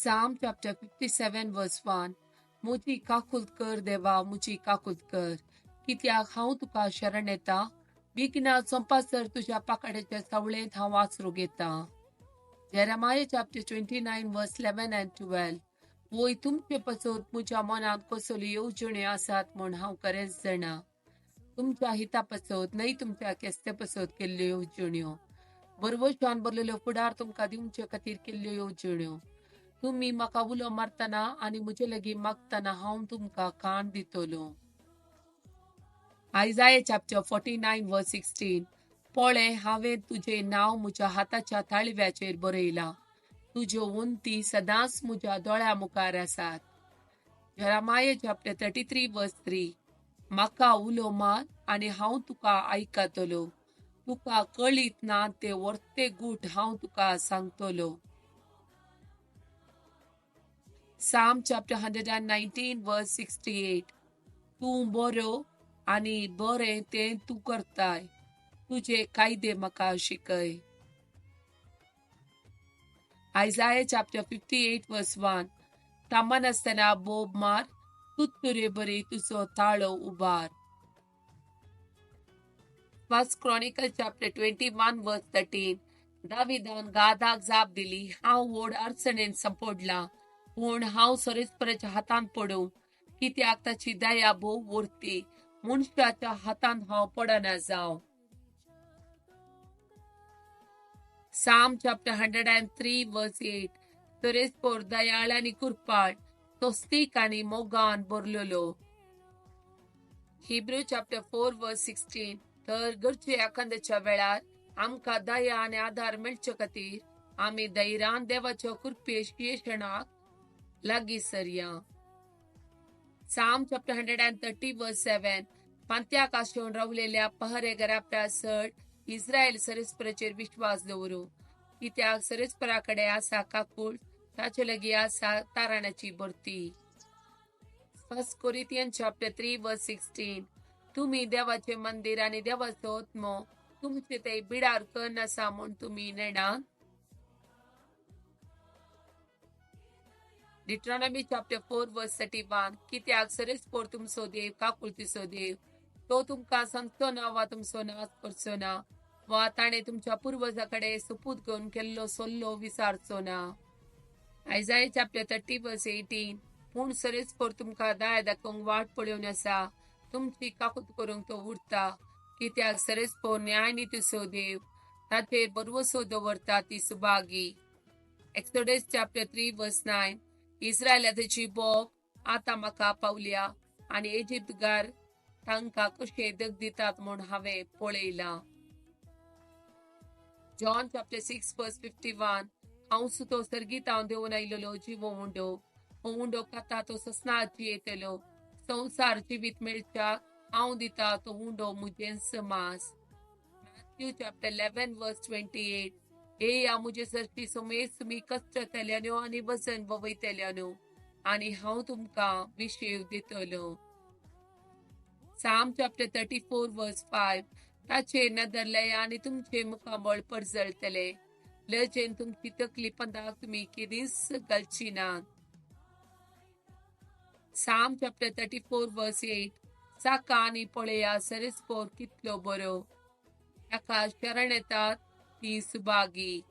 Psalm chapter 57 verse 1. मुजी काकुल्त कर देवा, मुजी काकुल्त कर. कित्याक हांव तुका शरण येता. बेगिना चंपासर तुझ्या पाकड्याच्या सावळेंत हांव आसरो घेता. Jeremiah chapter 29 verse 11 and 12. वोय तुमचे पसत म्हज्या मनात कसल्यो येवजण्यो आसात म्हूण हांव खरेंच जाणा. तुमच्या हिता पसत न्हय तुमच्या केस्ते पसत केल्ल्यो येवजण्यो. बरवशान बरलेलो फुडार तुमकां दिवचे खातीर केल्ल्यो येवजण्यो. तुम्ही म्हाका उलो मारतना आनी म्हजे लागीं मागतना हांव तुमकां कान दितलो. Isaiah chapter 49 verse 16. पळय, हांवें तुजें नांव म्हज्या हाताच्या ताळव्याचेर बरयलां. तुज्यो वंती सदांच म्हज्या दोळ्या मुखार आसात. Jeremiah chapter 33 verse 3. म्हाका उलो मार आनी हांव तुका आयकतलो. तुका कळीत ना ते वर्ते गूठ हांव तुका सांगतलो. Psalm chapter 119 verse 68. तूं बरो आनी बरें तें तूं करताय. तुजे कायदे म्हाका शिकय. Isaiah chapter 58 verse 1. तामान आसतना बोब मार, तुत्तुरे बरी तुजो ताळो उबार. 1 Chronicles chapter 21 verse 13. दाविदान गादाक जाप दिली, हांव व्हड अडचणेन सांपडलां, पूण हांव सोरेस्पराच्या हातान पडूं. कित्याक ताची दया भोव व्हरती. मनशाच्या हातान हांव पडना जावं. Psalm chapter 103 verse 8. सोरेस्पर दयाळ आनी कुरपाळ, तोस्तीक आनी मोगान भरलेलो. Hebrew chapter 4 verse 16. तर गरजे आखंदाच्या वेळार आमकां दया आनी आदार मेळचे खातीर आमी धैर्यान देवाच्या कृपेश येशणाक लागीं सरया. Psalm chapter 130 verse 7. पांत्याक आशेवन रावलेल्या पहरेगराच्या चड इस्रायल सरेस्पराचेर विश्वास दवरूं. कित्याक सरेस्पराकडे आसा काकूळ, ताचे लागीं आसा तारणाची भरती. 1 Corinthians chapter 3 verse 16. तुम्ही देवाचे मंदिर आनी देवाचो आत्मो तुमचे ते बिडार कन्न आसा म्हूण तुम्ही नेणात. Deuteronomy chapter 4 verse 31. कित्याक सरेस्पर तुमचो देव काकूळ तिचो देव. तो तुमकां सांगचो ना वा तुमचो नाश करचो ना, वा ताणें तुमच्या पुर्वजाकडे सुपूत घेवन केल्लो सल्लो विसारचो ना. Isaiah chapter 30 verse 18. पूण सरेस्पर तुमकां दया दाखोवंक वाट पळोवन आसा. तुमची काकूत करूंक तो उरता. कित्याक सरेस्पर न्याय नितीचो देव, ताचेर भरवसो दवरता ती सुभागी. Exodus chapter 3 verse 9. इस्रायलाची बोग आतां म्हाका पावल्या आनी इजिप्तगार तांकां कशे दग दितात म्हूण हांवें पळयलां. John chapter 6 verse 51. हांव सुतो सर्गीत हांव देंवन आयिल्लो जिवो उंडो. हो उंडो खाता तो ससनाची येतलो. संवसार जिवीत मेळच्या हांव दिता तो उंडो मुजें समास. Matthew chapter 11 verse 28. येया मुजे सर्ती समेत तुमी कष्ट केल्यानो आनी वजन वयतल्यानो, आनी हांव तुमकां विशेव दितलो. Psalm chapter 34 verse 5. ताचेर नदरले आनी तुमचे मुखामळ परजळतले. लजेन तुमची तकली पंदाक तुमी केदींच घालची नात. Psalm chapter 34 verse 8. चाका आनी पळया सरेस्पर कितलो बरो. ताका शरण येतात ती सुभागी.